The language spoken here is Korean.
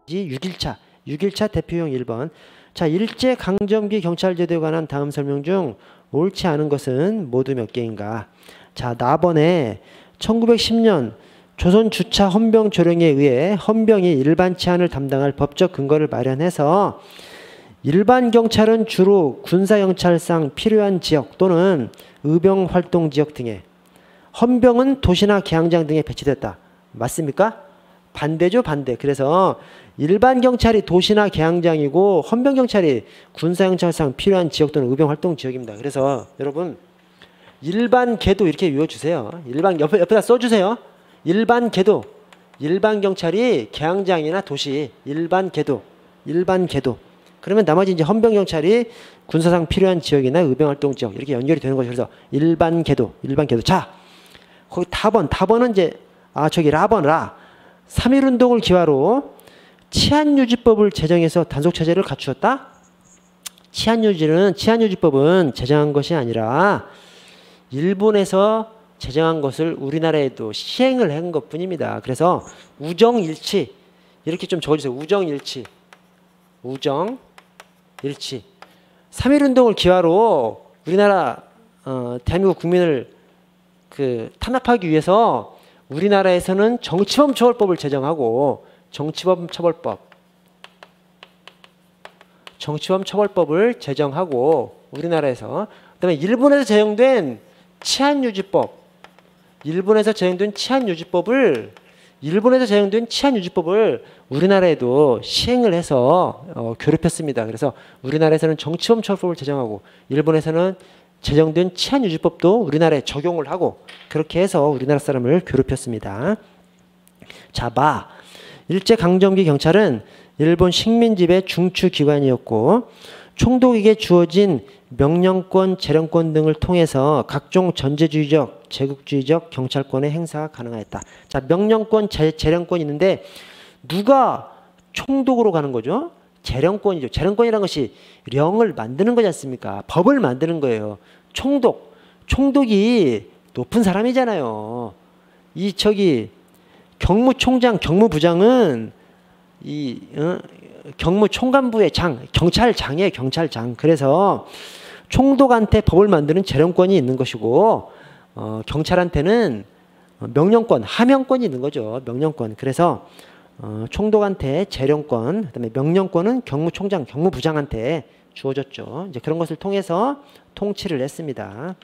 6일차 대표용 1번. 자, 일제강점기 경찰제도에 관한 다음 설명 중 옳지 않은 것은 모두 몇 개인가? 자, 나번에 1910년 조선주차 헌병조령에 의해 헌병이 일반 치안을 담당할 법적 근거를 마련해서 일반 경찰은 주로 군사경찰상 필요한 지역 또는 의병활동 지역 등에, 헌병은 도시나 개항장 등에 배치됐다. 맞습니까? 반대죠, 반대. 그래서 일반 경찰이 도시나 개항장이고 헌병 경찰이 군사경찰상 필요한 지역 또는 의병활동 지역입니다. 그래서 여러분 일반 계도 이렇게 외워주세요. 옆에다 써주세요. 일반 계도, 일반 경찰이 개항장이나 도시, 일반 계도. 그러면 나머지 이제 헌병 경찰이 군사상 필요한 지역이나 의병활동 지역 이렇게 연결이 되는 거죠. 그래서 일반 계도. 자, 거기 답번은 이제 라번 3.1운동을 기화로 치안유지법을 제정해서 단속체제를 갖추었다. 치안유지법은 제정한 것이 아니라 일본에서 제정한 것을 우리나라에도 시행을 한 것뿐입니다. 그래서 우정일치 이렇게 좀 적어주세요. 우정일치. 3.1운동을 기화로 우리나라 대한민국 국민을 탄압하기 위해서 우리나라에서는 정치범 처벌법을 제정하고 정치범 처벌법을 제정하고 우리나라에서, 그다음에 일본에서 제정된 치안유지법을 우리나라에도 시행을 해서 괴롭혔습니다. 그래서 우리나라에서는 정치범 처벌법을 제정하고 일본에서는 제정된 치안유지법도 우리나라에 적용을 하고 그렇게 해서 우리나라 사람을 괴롭혔습니다. 자, 일제강점기 경찰은 일본 식민지배 중추기관이었고 총독에게 주어진 명령권, 재령권 등을 통해서 각종 전제주의적, 제국주의적 경찰권의 행사가 가능하였다. 자, 명령권, 재령권이 있는데 누가 총독으로 가는 거죠? 재령권이죠. 재령권이라는 것이 령을 만드는 거지 않습니까? 법을 만드는 거예요. 총독이 높은 사람이잖아요. 경무총장, 경무부장은 경무총관부의 경찰장이에요. 경찰장. 그래서 총독한테 법을 만드는 재령권이 있는 것이고 경찰한테는 명령권, 하명권이 있는 거죠. 명령권. 그래서 총독한테 재령권, 그다음에 명령권은 경무총장, 경무부장한테 주어졌죠. 이제 그런 것을 통해서 통치를 했습니다.